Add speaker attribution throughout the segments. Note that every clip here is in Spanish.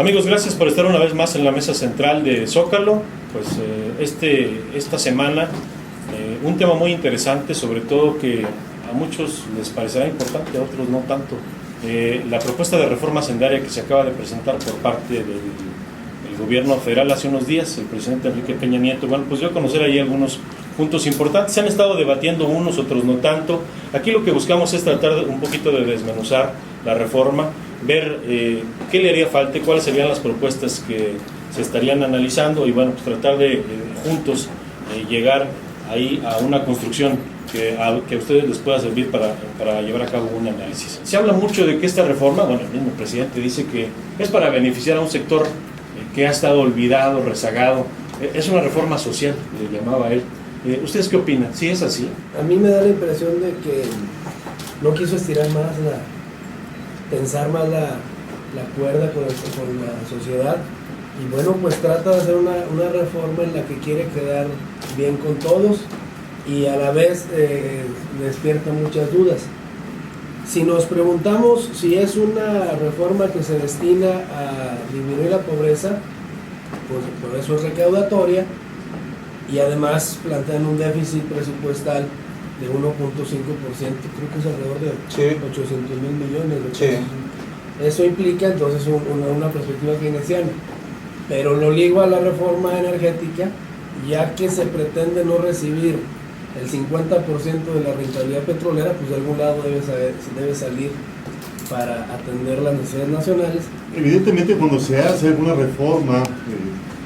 Speaker 1: Amigos, gracias por estar una vez más en la mesa central de Zócalo. Pues esta semana un tema muy interesante, sobre todo que a muchos les parecerá importante, a otros no tanto. La propuesta de reforma hacendaria que se acaba de presentar por parte del gobierno federal hace unos días, el presidente Enrique Peña Nieto. Bueno, pues dio a conocer ahí algunos puntos importantes. Se han estado debatiendo unos, otros no tanto. Aquí lo que buscamos es tratar un poquito de desmenuzar la reforma, ver qué le haría falta, cuáles serían las propuestas que se estarían analizando y bueno, pues tratar de juntos llegar ahí a una construcción que a ustedes les pueda servir para llevar a cabo un análisis. Se habla mucho de que esta reforma, bueno, el mismo presidente dice que es para beneficiar a un sector que ha estado olvidado, rezagado. Es una reforma social, le llamaba él. ¿Ustedes qué opinan? ¿Sí es así?
Speaker 2: A mí me da la impresión de que no quiso estirar más pensar más la cuerda con la sociedad, y bueno, pues trata de hacer una reforma en la que quiere quedar bien con todos y a la vez despierta muchas dudas. Si nos preguntamos si es una reforma que se destina a disminuir la pobreza, pues por eso es recaudatoria, y además plantean un déficit presupuestal de 1.5%, creo que es alrededor de 800 mil millones de pesos. Sí. Eso implica entonces una perspectiva keynesiana, pero lo ligo a la reforma energética, ya que se pretende no recibir el 50% de la rentabilidad petrolera, pues de algún lado debe salir para atender las necesidades nacionales.
Speaker 3: Evidentemente, cuando se hace alguna reforma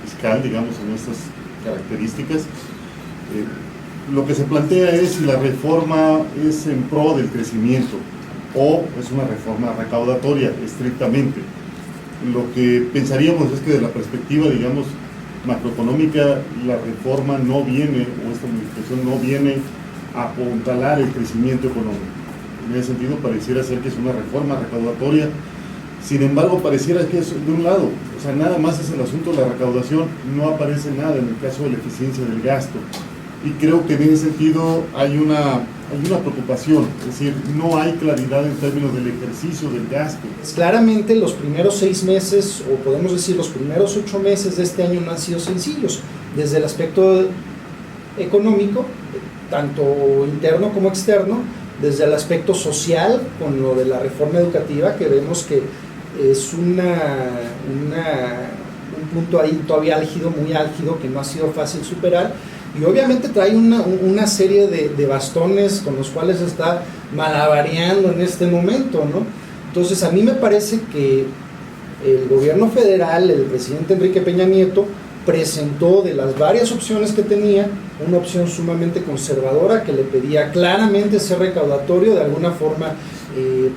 Speaker 3: fiscal, digamos, en estas características, lo que se plantea es si la reforma es en pro del crecimiento o es una reforma recaudatoria estrictamente. Lo que pensaríamos es que de la perspectiva, digamos, macroeconómica, la reforma no viene, o esta modificación no viene a apuntalar el crecimiento económico. En ese sentido pareciera ser que es una reforma recaudatoria. Sin embargo, pareciera que es de un lado, o sea, nada más es el asunto de la recaudación, no aparece nada en el caso de la eficiencia del gasto. Y creo que en ese sentido hay una preocupación, es decir, no hay claridad en términos del ejercicio del gasto.
Speaker 4: Claramente los primeros 6 meses, o podemos decir los primeros 8 meses de este año no han sido sencillos, desde el aspecto económico, tanto interno como externo, desde el aspecto social, con lo de la reforma educativa, que vemos que es un punto ahí todavía álgido, muy álgido, que no ha sido fácil superar. Y obviamente trae una serie de bastones con los cuales se está malabareando en este momento, ¿no? Entonces a mí me parece que el gobierno federal, el presidente Enrique Peña Nieto, presentó de las varias opciones que tenía, una opción sumamente conservadora que le pedía claramente ser recaudatorio, de alguna forma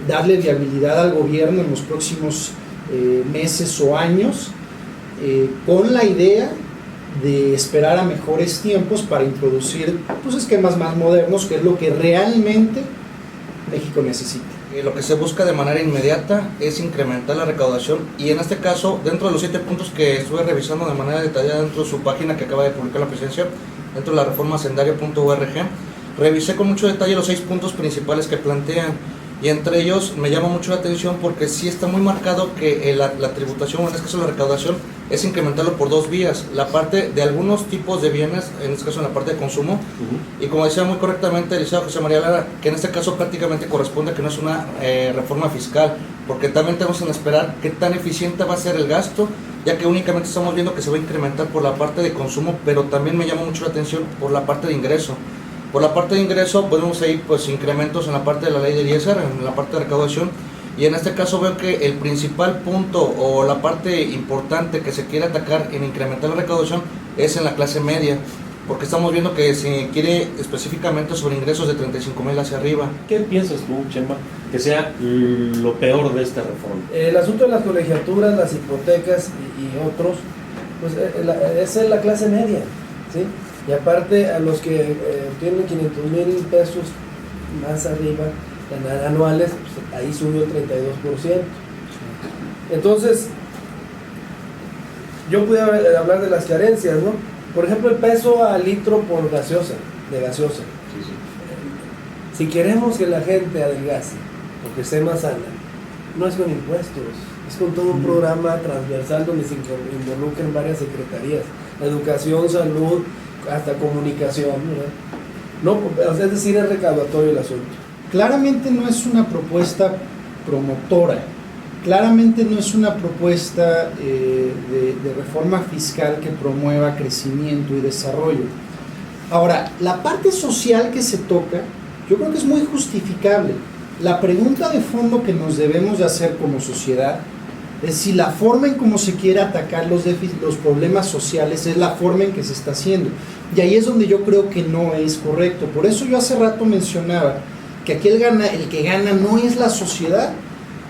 Speaker 4: darle viabilidad al gobierno en los próximos meses o años, con la idea de esperar a mejores tiempos para introducir pues, esquemas más modernos, que es lo que realmente México necesita.
Speaker 5: Lo que se busca de manera inmediata es incrementar la recaudación, y en este caso, dentro de los 7 puntos que estuve revisando de manera detallada dentro de su página que acaba de publicar la presidencia, dentro de la reforma hacendaria.org, revisé con mucho detalle los 6 puntos principales que plantean, y entre ellos me llama mucho la atención porque sí está muy marcado que la tributación, o en este caso la recaudación, es incrementarlo por 2 vías, la parte de algunos tipos de bienes, en este caso en la parte de consumo, y como decía muy correctamente el licenciado José María Lara, que en este caso prácticamente corresponde a que no es una reforma fiscal, porque también tenemos que esperar qué tan eficiente va a ser el gasto, ya que únicamente estamos viendo que se va a incrementar por la parte de consumo, pero también me llama mucho la atención por la parte de ingreso. Por la parte de ingreso podemos ir pues incrementos en la parte de la ley de IESER, en la parte de recaudación, y en este caso veo que el principal punto o la parte importante que se quiere atacar en incrementar la recaudación es en la clase media, porque estamos viendo que se quiere específicamente sobre ingresos de 35,000 hacia arriba.
Speaker 1: ¿Qué piensas tú, Chema, que sea lo peor de esta reforma?
Speaker 2: El asunto de las colegiaturas, las hipotecas y otros, pues esa es la clase media, ¿sí? Y aparte a los que tienen 500,000 pesos más arriba anuales, pues ahí subió el 32%. Entonces, yo pude hablar de las carencias, ¿no? Por ejemplo, el peso a litro por gaseosa. Si queremos que la gente adelgace, porque esté más sana, no es con impuestos, es con todo un programa transversal donde se involucran varias secretarías, educación, salud, hasta comunicación, ¿verdad? No, es decir, es recaudatorio el asunto.
Speaker 4: Claramente no es una propuesta promotora, claramente no es una propuesta de reforma fiscal que promueva crecimiento y desarrollo. Ahora, la parte social que se toca, yo creo que es muy justificable. La pregunta de fondo que nos debemos de hacer como sociedad es si la forma en cómo se quiere atacar los problemas sociales es la forma en que se está haciendo. Y ahí es donde yo creo que no es correcto. Por eso yo hace rato mencionaba que aquí el que gana no es la sociedad,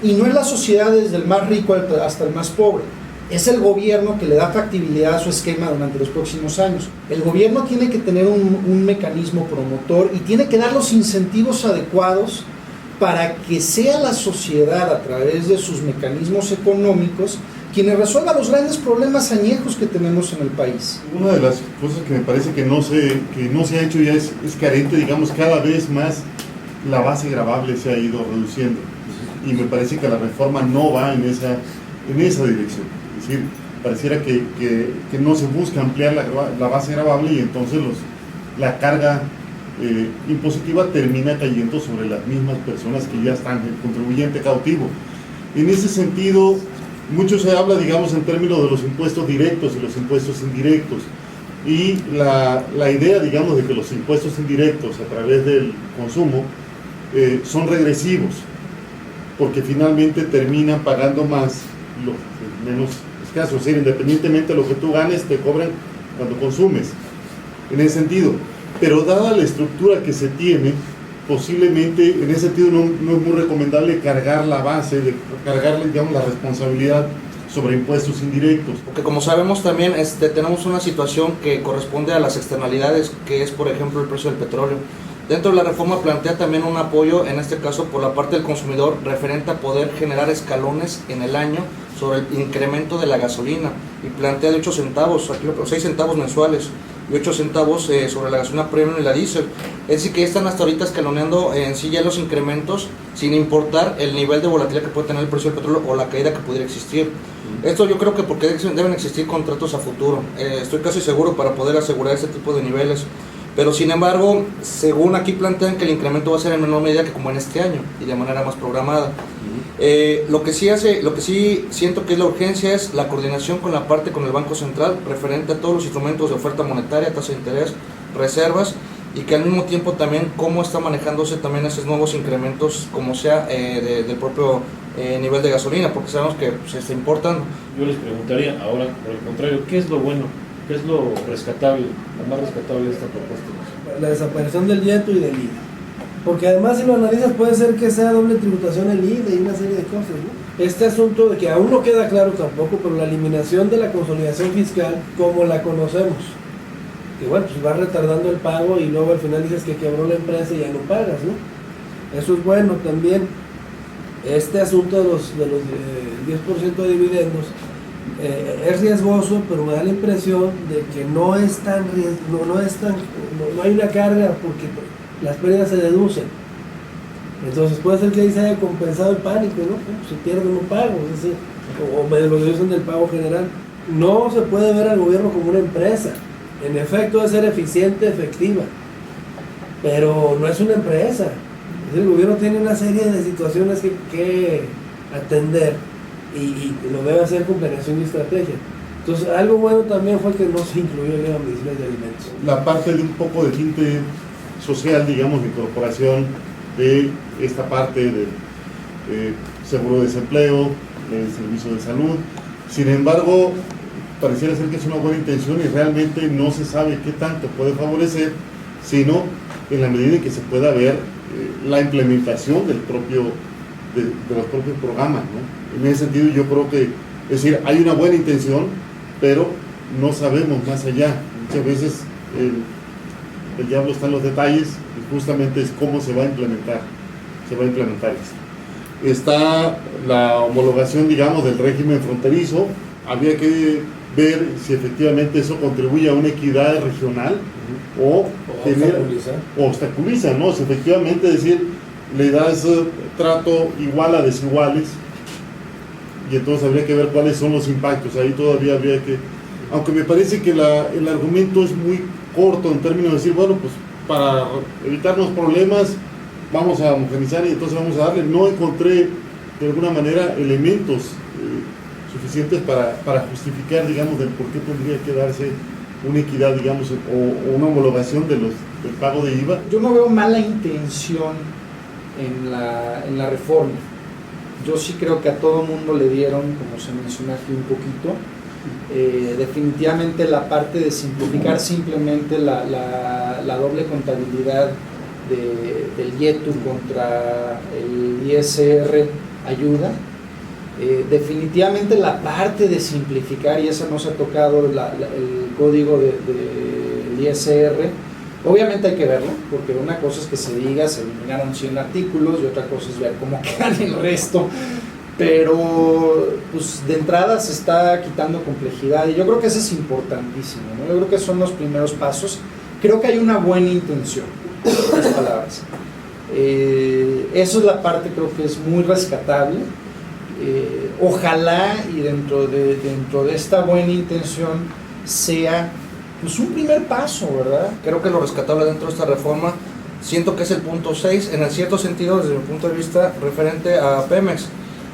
Speaker 4: y no es la sociedad desde el más rico hasta el más pobre. Es el gobierno que le da factibilidad a su esquema durante los próximos años. El gobierno tiene que tener un mecanismo promotor y tiene que dar los incentivos adecuados para que sea la sociedad, a través de sus mecanismos económicos, quienes resuelvan los grandes problemas añejos que tenemos en el país.
Speaker 3: Una de las cosas que me parece que no se ha hecho ya es carente, digamos, cada vez más la base gravable se ha ido reduciendo. Y me parece que la reforma no va en esa dirección. Es decir, pareciera que no se busca ampliar la base gravable y entonces la carga impositiva termina cayendo sobre las mismas personas que ya están, el contribuyente cautivo. En ese sentido, mucho se habla, digamos, en términos de los impuestos directos y los impuestos indirectos. Y la idea, digamos, de que los impuestos indirectos a través del consumo son regresivos, porque finalmente terminan pagando más los menos escasos, es decir, independientemente de lo que tú ganes, te cobran cuando consumes, en ese sentido. Pero dada la estructura que se tiene, posiblemente en ese sentido no es muy recomendable cargar la base, cargarle, digamos, la responsabilidad sobre impuestos indirectos.
Speaker 5: Porque como sabemos también tenemos una situación que corresponde a las externalidades, que es por ejemplo el precio del petróleo. Dentro de la reforma plantea también un apoyo, en este caso por la parte del consumidor, referente a poder generar escalones en el año sobre el incremento de la gasolina, y plantea de 8 centavos, aquí 6 centavos mensuales y 8 centavos sobre la gasolina premium y la diésel. Es decir, que están hasta ahorita escaloneando en sí ya los incrementos, sin importar el nivel de volatilidad que puede tener el precio del petróleo o la caída que pudiera existir. Esto yo creo que porque deben existir contratos a futuro, estoy casi seguro, para poder asegurar este tipo de niveles. Pero sin embargo, según aquí plantean que el incremento va a ser en menor medida que como en este año y de manera más programada. Lo que sí siento que es la urgencia es la coordinación con el Banco Central referente a todos los instrumentos de oferta monetaria, tasa de interés, reservas, y que al mismo tiempo también cómo está manejándose también esos nuevos incrementos, como sea del propio nivel de gasolina, porque sabemos que se está importando.
Speaker 1: Yo les preguntaría ahora, por el contrario, ¿qué es lo bueno? ¿Qué es lo rescatable, lo más rescatable de esta propuesta?
Speaker 2: La desaparición del IETU y del IVA. Porque además, si lo analizas, puede ser que sea doble tributación el IVA y una serie de cosas, ¿no? Este asunto de que aún no queda claro tampoco, pero la eliminación de la consolidación fiscal como la conocemos, que bueno, pues va retardando el pago y luego al final dices que quebró la empresa y ya no pagas, ¿no? Eso es bueno también. Este asunto de los 10% de dividendos es riesgoso, pero me da la impresión de que no hay una carga, porque las pérdidas se deducen. Entonces puede ser que ahí se haya compensado el pánico, ¿no? Si pierdo no pago, es decir, o me lo deducen del pago general. No se puede ver al gobierno como una empresa. En efecto, debe ser eficiente, efectiva, pero no es una empresa. Es decir, el gobierno tiene una serie de situaciones que atender y lo debe hacer con planeación y estrategia. Entonces, algo bueno también fue que no se incluyó en la medicina de alimentos.
Speaker 3: La parte de un poco de tinte social, digamos, de incorporación de esta parte del seguro de desempleo, del servicio de salud. Sin embargo, pareciera ser que es una buena intención y realmente no se sabe qué tanto puede favorecer, sino en la medida en que se pueda ver la implementación de los propios programas, ¿no? En ese sentido yo creo que, es decir, hay una buena intención, pero no sabemos más allá. Muchas veces el diablo está en los detalles y justamente es cómo se va a implementar esto. Está la homologación, digamos, del régimen fronterizo. Habría que ver si efectivamente eso contribuye a una equidad regional o obstaculiza, ¿no? Si efectivamente, es decir, le das trato igual a desiguales, y entonces habría que ver cuáles son los impactos. Ahí todavía habría que, aunque me parece que el argumento es muy corto en términos de decir, bueno, pues para evitarnos problemas vamos a homogeneizar y entonces vamos a darle. No encontré de alguna manera elementos suficientes para justificar, digamos, del por qué tendría que darse una equidad, digamos, o una homologación del pago de IVA.
Speaker 4: Yo no veo mala intención en la reforma. Yo sí creo que a todo mundo le dieron, como se mencionó aquí un poquito, definitivamente la parte de simplificar simplemente la doble contabilidad del IETU contra el ISR ayuda. Definitivamente la parte de simplificar, y esa no se ha tocado, el código del ISR, obviamente hay que verlo, porque una cosa es que se diga, se eliminaron 100 artículos, y otra cosa es ver cómo quedan el resto, pero pues de entrada se está quitando complejidad, y yo creo que eso es importantísimo, ¿no? Yo creo que son los primeros pasos. Creo que hay una buena intención, en otras palabras. Eso es la parte, creo que es muy rescatable. Ojalá y dentro de esta buena intención sea pues un primer paso, ¿verdad?
Speaker 5: Creo que lo rescatable dentro de esta reforma, siento que es el punto 6, en el cierto sentido, desde mi punto de vista, referente a Pemex.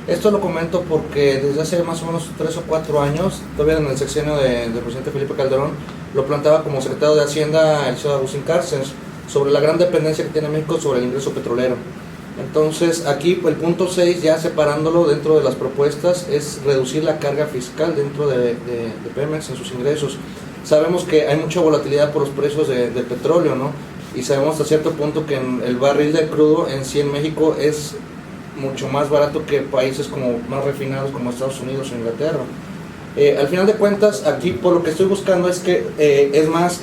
Speaker 5: Esto lo comento porque desde hace más o menos 3 o 4 años, todavía en el sexenio del presidente Felipe Calderón, lo planteaba como secretario de Hacienda el señor Agustín Cárcens, sobre la gran dependencia que tiene México sobre el ingreso petrolero. Entonces aquí el punto 6, ya separándolo dentro de las propuestas, es reducir la carga fiscal dentro de Pemex en sus ingresos. Sabemos que hay mucha volatilidad por los precios del petróleo, ¿no? Y sabemos hasta cierto punto que el barril de crudo en sí en México es mucho más barato que países como más refinados como Estados Unidos o Inglaterra. Al final de cuentas, aquí por lo que estoy buscando es que, es más,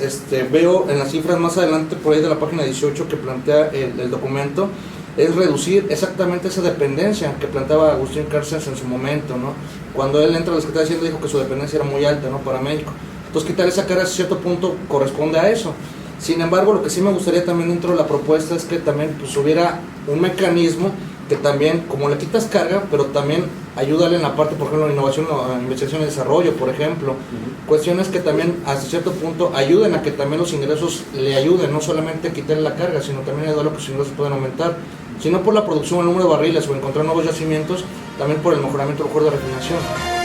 Speaker 5: veo en las cifras más adelante, por ahí de la página 18 que plantea el documento, es reducir exactamente esa dependencia que planteaba Agustín Cárcens en su momento, ¿no? Cuando él entra a la Secretaría de Hacienda dijo que su dependencia era muy alta, ¿no?, para México. Entonces quitar esa carga a cierto punto corresponde a eso. Sin embargo, lo que sí me gustaría también dentro de la propuesta es que también pues, hubiera un mecanismo que también, como le quitas carga, pero también ayúdale en la parte, por ejemplo, de innovación, investigación y desarrollo, por ejemplo. Cuestiones que también, hasta cierto punto, ayuden a que también los ingresos le ayuden, no solamente quitarle la carga, sino también ayudar a que sus ingresos puedan aumentar. Sino por la producción, el número de barriles o encontrar nuevos yacimientos, también por el mejoramiento del acuerdo de refinación.